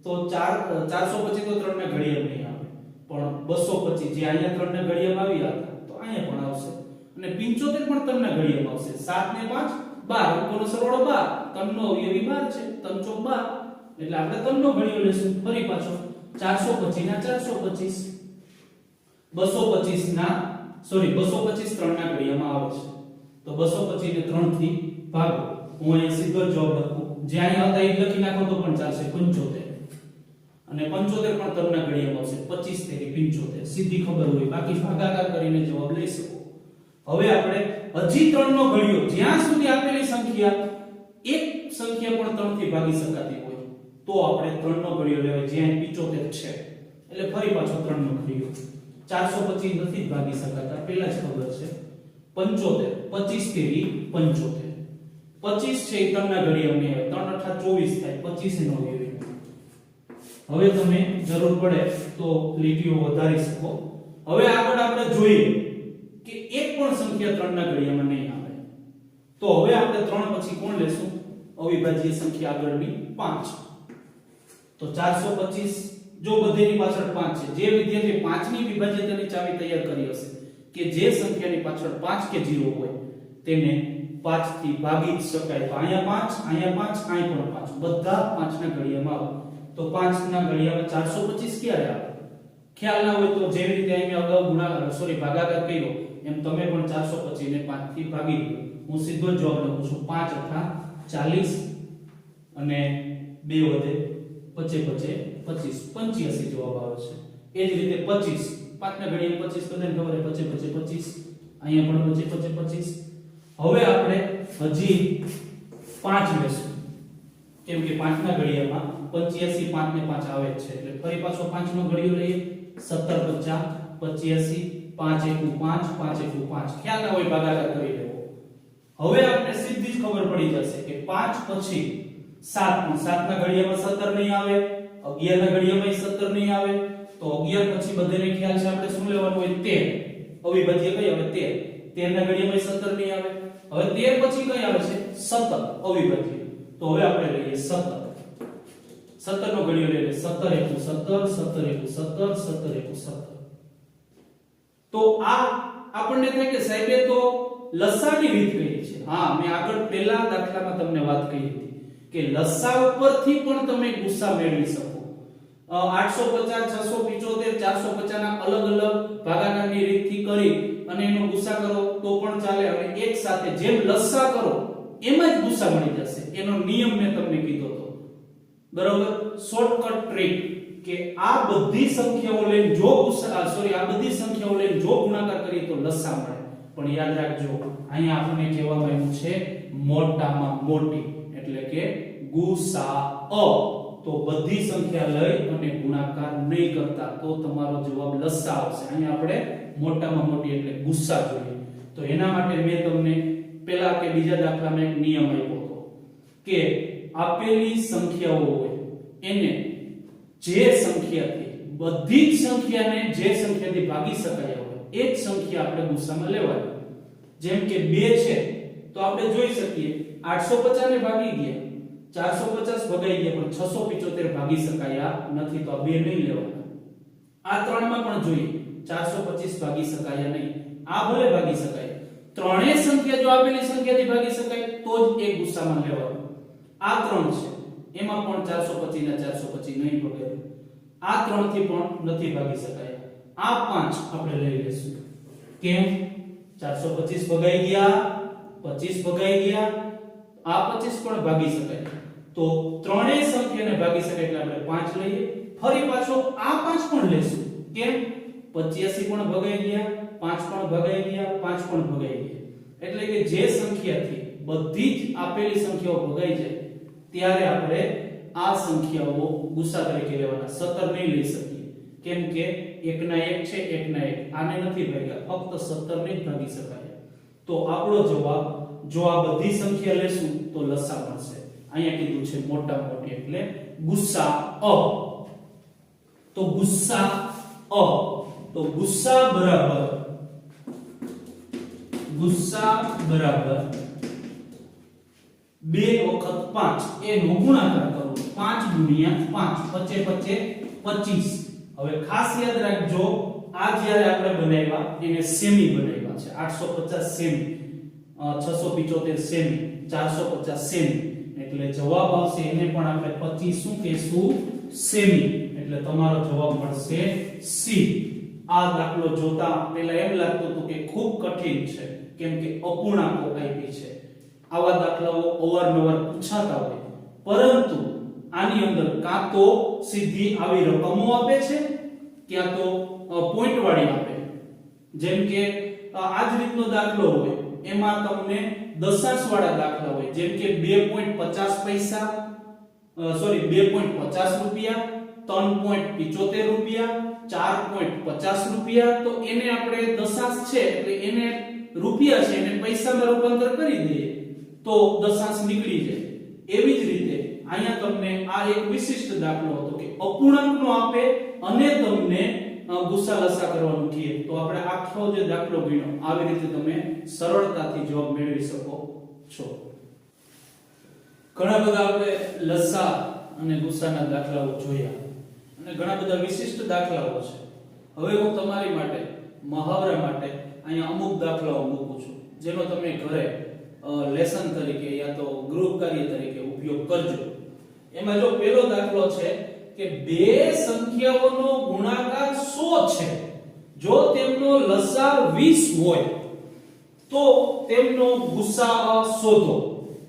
તો 425 તો 3 ના ઘડિયામાં નહીં આવે, પણ 225 જે અહીંયા 3 ના ઘડિયામાં આવ્યા હતા તો અહીંયા પણ આવશે, અને 75 પણ 3 ના ઘડિયામાં આવશે. 7 ને 5 12, અંકોનો સરવાળો 12, 3 નો અવયવી 12 છે, 3 ચોક 12, એટલે આપણે 3 નો ઘડિયો લેશું. ફરી પાછો 425 ના 425, 225 ના 225 3 ના ઘડિયામાં આવે છે, તો 225 ને 3 થી ભાગો. હું અહીંયા સીધો જવાબ લખું, જે અહીંયા હતા એ લખી નાખો તો પણ ચાલશે, 75, અને 75 પણ 3 ના ઘડિયામાં આવશે, 25 તેરી 75, સીધી ખબર હોય, બાકી ભાગાકાર કરીને જવાબ લઈ શકો. હવે આપણે હજી 3 નો ઘડિયો, જ્યાં સુધી આપેલી સંખ્યા એક સંખ્યા પણ 3 થી ભાગી શકાતી હોય તો આપણે 3 નો ઘડિયો લેવાય, જ્યાં 75 છે એટલે ફરી પાછો 3 નો ઘડિયો. 425 નથી ભાગી શકાતા, પહેલા જ ખબર છે. 75, 25 તેરી 75, 25 છે એ 3 ના ઘડિયામાં આવે, 3 અઠા 24 થાય, 25 નો અવયવી. હવે તમે જરૂર પડે તો લીટીઓ વધારી શકો. હવે આગળ આપણે જોઈએ કે એક પણ સંખ્યા 3 ના ઘડિયામાં નહીં આવે, તો હવે આપણે 3 પછી કોણ લેશું? અવિભાજ્ય સંખ્યા આગળની 5. તો 425 જો બધેની પાછળ 5 છે, જે વિદ્યાર્થી 5 ની વિભાજ્યતાની ચાવી તૈયાર કરી હશે કે જે સંખ્યાની પાછળ 5 કે 0 હોય તેને 5 થી ભાગી જ શકાય. તો અહીંયા 5, અહીંયા 5, અહીં પણ 5, બધા 5 ના ઘડિયામાં આવે. તો 5 ના ઘડિયામાં 425 ક્યારે આવે? ખ્યાલ ના હોય તો જેવી રીતે અહીંયા અગાઉ ભાગાકાર કર્યો એમ તમે પણ 425 ને 5 થી ભાગી દો. હું સીધો જવાબ લખું છું, 5 અઠા 40 અને 2 વધે 25 85 જવાબ આવે છે. એ જ રીતે 25 5 ના ઘડિયામાં 25 બધાને ખબર છે, 25 અહીંયા પણ 25. હવે આપણે હજી 5 લેશું, કેમ કે 5 ના ઘડિયામાં 85 5 ને 5 આવે છે, એટલે ફરી પાછો 5 નો ઘડિયો લઈએ. 17 50 85 5 1 5 5 1 5, ખ્યાલ ના હોય ભાગાકાર કરી લેવો. હવે આપણે સીધી જ ખબર પડી જશે કે 5 પછી 7 પણ 7 ના ઘડિયામાં 17 નહીં આવે, 11 ના ઘડિયામાં 17 નહીં આવે, તો 11 પછી બધાને ખ્યાલ છે આપણે શું લેવાનું હોય? 13. અવિભાજ્ય કઈ આવે? 13. 13 ના ઘડિયામાં 17 નહીં આવે. હવે 13 પછી કઈ આવે છે? 17 અવિભાજ્ય. તો હવે આપણે લઈએ 17. 17 નો ઘડિયો લઈએ, 17 * 1 17, 17 * 1 17, 17 * 1 17. તો આ આપણને થાય કે સાહેબે તો લસાની રીત કહી છે. હા, મેં આગળ પહેલા દાખલામાં તમને વાત કહી હતી કે લસા ઉપરથી પણ તમે ગુસ્સા મેળવી શકો. 850 675 450 ના અલગ અલગ ભાગાકારની રીતથી કરી અને એનો ગુસ્સા કરો તો પણ ચાલે, અને એક સાથે જેમ લસા કરો એમ જ ગુસ્સા મળી જશે. એનો નિયમ મેં તમને કીધો હતો, બરોબર? શોર્ટકટ ટ્રીક કે આ બધી સંખ્યાઓ લઈને જો આ બધી સંખ્યાઓ લઈને જો ગુણાકાર કરીએ તો લસા મળે. પણ યાદ રાખજો, અહીંયા આપણને કહેવામાં આવ્યું છે મોટામાં મોટી, એટલે કે ગુસાઅ. તો બધી સંખ્યા લઈ અને ગુણાકાર નહીં કરતા તો તમારો જવાબ લસા આવશે. અહીંયા આપણે મોટામાં મોટી એટલે ગુસ્સા જોઈએ. તો એના માટે મેં તમને પહેલા કે બીજા દાખલામાં એક નિયમ આપ્યો હતો કે આપેલી સંખ્યાઓ હોય એને જે સંખ્યાથી બધી જ સંખ્યાને જે સંખ્યાથી ભાગી શકાય હોય એ જ સંખ્યા આપણે ગુસ્સામાં લેવાની. જેમ કે 2 છે તો આપણે જોઈ શકીએ 850 ને ભાગી ગયા, 450 ભગાઈ ગયા, પણ 675 ભાગી શકાયા નથી, તો આ 2 નહીં લેવાના. આ 3 માં પણ જોઈએ 425 ભાગી શકાયા નહીં, આ ભલે ભાગી શકાય. ત્રણેય સંખ્યા જો આપેલી સંખ્યાથી ભાગી શકાય તો જ એક ગુસ્સામાં લેવાનું. આ 3 છે એમાં પણ 425 ના 425 નહીં ભગાય, આ 3 થી પણ નથી ભાગી શકાય. આ 5 આપણે લઈ લેશું. કેમ? 425 ભગાઈ ગયા, 25 ભગાઈ ગયા, આ 25 પણ ભાગી શકાય. તો ત્રણેય સંખ્યાને ભાગી શકાય એટલે આપણે 5 લઈએ. ફરી પાછો આ 5 પણ લેશું. કેમ? 85 પણ ભગાઈ ગયા, 5 પણ ભગાઈ ગયા, 5 પણ ભગાઈ ગયા. એટલે કે જે સંખ્યાથી બધી જ આપેલી સંખ્યાઓ ભગાઈ જાય ત્યારે આપણે આ સંખ્યાઓ ગુસ્સા તરીકે લેવાના. 17 નહીં લઈ શકીએ કેમ કે 1 ના 1 છે, 1 ના 1 આને નથી ભાગ્યા, ફક્ત 17 ને જ ભાગી શકાય. તો આપણો જવાબ જો આ બધી સંખ્યા લેશું તો લસા મળશે. અહીંયા કીધું છે મોટા મોટી એટલે ગુસ્સા અ. તો ગુસ્સા અ, તો ગુસ્સા બરાબર 2 વખત 5 એનો ગુણાકાર કરો 5 ગુણ્યા 5 પચે 25. હવે ખાસ યાદ રાખજો આ જ્યારે આપણે બનાવ્યા એને સેમી બનાવ્યા છે 850 સેમી 675 સેમી 450 સેમી એટલે જવાબ આવશે એને પણ આપણે 25 શું કહેશું સેમી એટલે તમારો જવાબ મળશે સી. આ દાખલો જોતા પહેલા એમ લાગતું હતું કે ખૂબ કઠિન છે કેમ કે અપૂર્ણાંકો આપી છે. આવા દાખલાઓ અવારનવાર પૂછાતા હોય પરંતુ આની અંદર કાં તો સીધી આવી રકમો આપે છે ક્યાં તો પોઈન્ટ વાળી આપે. જેમ કે આ જ રીતનો દાખલો હોય એમાં તમને દશાંશ વાળા દાખલા હોય જેમ કે 2.50 પૈસા 2.50 રૂપિયા 3.75 રૂપિયા 4.50 રૂપિયા તો એને આપણે દશાંશ છે એટલે એને રૂપિયા છે એને પૈસામાં રૂપાંતર કરી દઈએ તો દશાંશ નીકળી જાય. એવી જ રીતે અહીંયા તમને આ એક વિશિષ્ટ દાખલો હતો કે અપૂર્ણાંકનો આપે અને તમને ગુસ્સા લસા કરવાનું કહે તો આપણે આખો જે દાખલો ગણ્યો આવી રીતે તમે સરળતાથી જવાબ મેળવી શકો છો. ઘણા બધા આપણે લસા અને ગુસ્સાના દાખલાઓ જોયા અને ઘણા બધા વિશિષ્ટ દાખલાઓ છે. હવે હું તમારી માટે મહાવરા માટે અહીંયા અમુક દાખલાઓ મૂકું છું જેનો તમે ઘરે લેસન તરીકે યા તો ગૃહ કાર્ય તરીકે ઉપયોગ કરજો. એમાં જો પહેલો દાખલો છે કે બે સંખ્યાઓનો ગુણાકાર 100 છે જો તેમનો લસા 20 હોય તો તેમનો ગુસાઅ શોધો.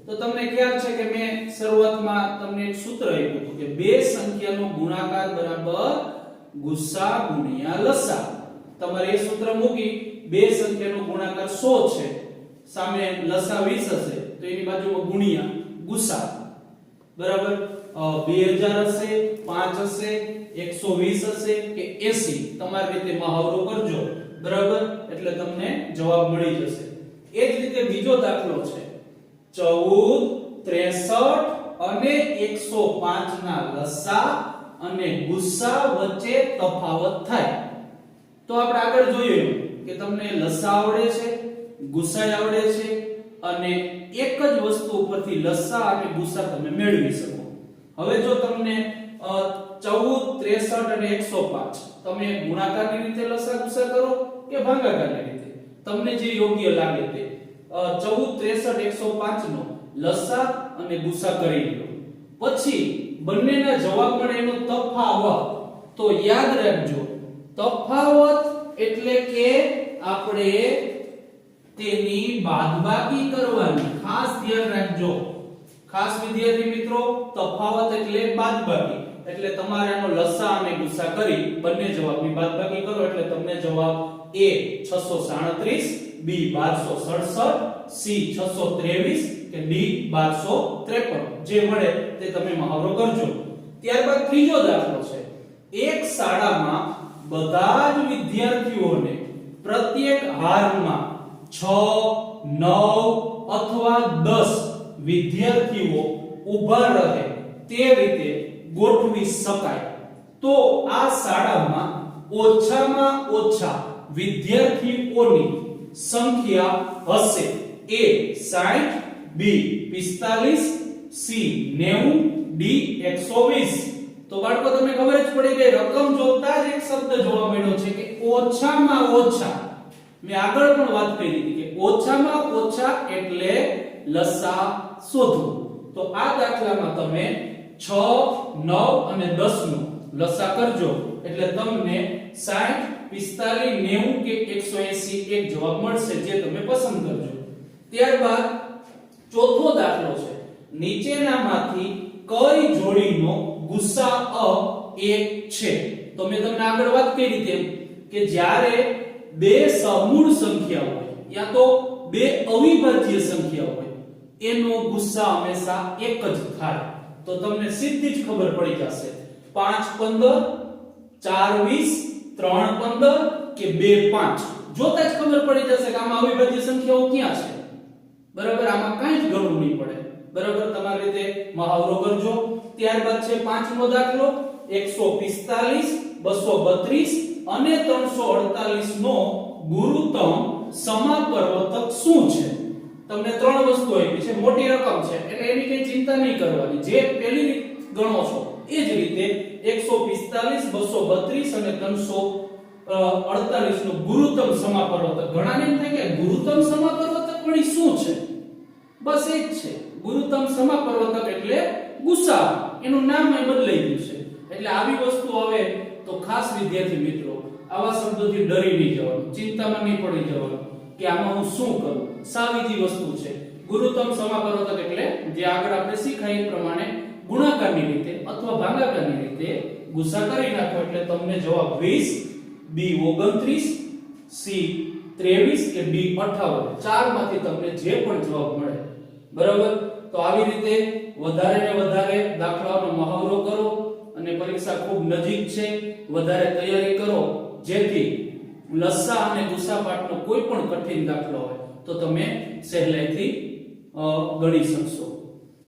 તો તમને ખ્યાલ છે કે મેં શરૂઆતમાં તમને એક સૂત્ર આપ્યું હતું કે બે સંખ્યાનો ગુણાકાર બરાબર ગુસા ગુણ્યા લસા. તમારે એ સૂત્ર મૂકી બે સંખ્યાનો ગુણાકાર 100 છે સામે લસા 20 હશે તો એની બાજુમાં ગુણ્યા ગુસા બરાબર 2000 હશે 5 હશે 120 હશે કે 80 તમારી રીતે મહાવરો કરજો બરાબર એટલે તમને જવાબ મળી જશે. એ જ રીતે બીજો દાખલો છે 14 63 અને 105 ના લસા અને ગુસા વચ્ચે તફાવત થાય. તો આપણે આગળ જોયું કે તમને લસા આવડે છે ગુસા આવડે છે અને એક જ વસ્તુ ઉપરથી લસા અને ગુસા તમે મેળવી શકો. હવે જો તમને 14 63 અને 105 તમે ગુણાકારની રીતે લસા ગુસા કરો કે ભાગાકારની રીતે તમને જે યોગ્ય લાગે તે 14 63 105 નો લસા અને ગુસા કરી લો. પછી બંનેના જવાબ મળે એનો તફાવત. તો યાદ રાખજો તફાવત એટલે કે આપણે તેની બાદબાકી કરવાની. ખાસ ધ્યાન રાખજો ખાસ વિદ્યાર્થી મિત્રો તફાવત એટલે બાદબાકી એટલે તમારે આનો લસા અને ગુસા કરી બંને જવાબની બાદબાકી કરો એટલે તમને જવાબ A 637 B 1267 C 623 કે D 1253 જે મળે તે તમે મહાવરો કરજો. ત્યારબાદ ત્રીજો દાખલો છે એક શાળામાં બધા જ વિદ્યાર્થીઓને પ્રત્યેક હારમાં 6 9 અથવા 10 વિદ્યાર્થીઓ ઊભા રહે તે રીતે ગોઠવી શકાય. તો આ શાળામાં ઓછામાં ઓછા વિદ્યાર્થીઓની સંખ્યા હશે A 60 B 45 C 90 D 120. તો બાળકો તમને ખબર જ પડી ગઈ રકમ જોતા જ એક શબ્દ જોવા મળ્યો છે કે ઓછામાં ઓછા. મેં આગળ પણ વાત કરી હતી કે ઓછામાં ઓછા એટલે લસા શોધો. તો આ દાખલામાં તમે 6 9 અને 10 નો લસા કરજો એટલે તમને 60 45 90 કે 180 એક જવાબ મળશે જે તમે પસંદ કરજો. ત્યારબાદ ચોથો દાખલો છે નીચેનામાંથી કઈ જોડીનો ગુસાઅ 1 છે. તો મેં તમને આગળ વાત કરી તેમ કે જ્યારે બે સમૂળ સંખ્યા હોય યા તો બે અવિભાજ્ય સંખ્યા હોય એનો ગુસ્સા હંમેશા એક જ થાય. તો તમને સીધી જ ખબર પડી જશે 5 15 4 20 3 15 કે 2 5 જોતા જ ખબર પડી જશે કે આમાં અવિભાજ્ય સંખ્યાઓ ક્યાં છે. બરાબર આમાં કાંઈ જ ગણવું નહીં પડે. બરાબર તમારી રીતે મહાવરો કરજો. ત્યારબાદ છે પાંચમો દાખલો 145 232 અને 348 નો ગુરુત્તમ સમાપર્વતક શું છે? તમને ત્રણ વસ્તુ આપી છે, મોટી રકમ છે એટલે એની કઈ ચિંતા નહીં કરવાની, જે પહેલી રીત ગણો છો એ જ રીતે 145 232 અને 348 નું ગુરુત્તમ સમાપર્વતક. ઘણાને એમ થાય કે ગુરુત્તમ સમાપર્વતક પણ શું છે? બસ એ જ છે, ગુરુત્તમ સમાપર્વતક એટલે ગુસા, એનું નામ એ બદલાઈ ગયું છે. એટલે આવી વસ્તુ આવે તો ખાસ વિદ્યાર્થી મિત્રો આવા શબ્દોથી ડરી નહીં જવાનું, ચિંતામાં નહીં પડી જવાનું કે આમાં હું શું કરું. સાવીજી વસ્તુ છે. ગુરુત્તમ સમાપર્વતક એટલે જે આગળ આપણે શીખાય એ પ્રમાણે ગુણાકારની રીતે અથવા ભાગાકારની રીતે ગુસા કરી નાખો એટલે તમને જવાબ 20, B 29, C 23 કે B 58, ચાર માંથી તમને જે પણ જવાબ મળે. બરાબર? તો આવી રીતે વધારે ને વધારે દાખલાઓનો મહાવરો કરો અને પરીક્ષા ખૂબ નજીક છે, વધારે તૈયારી કરો જેથી લસ્સા અને ગુસા પાઠનો કોઈ પણ કઠિન દાખલો હોય તો તમે સહેલાઈથી ગણી શકશો.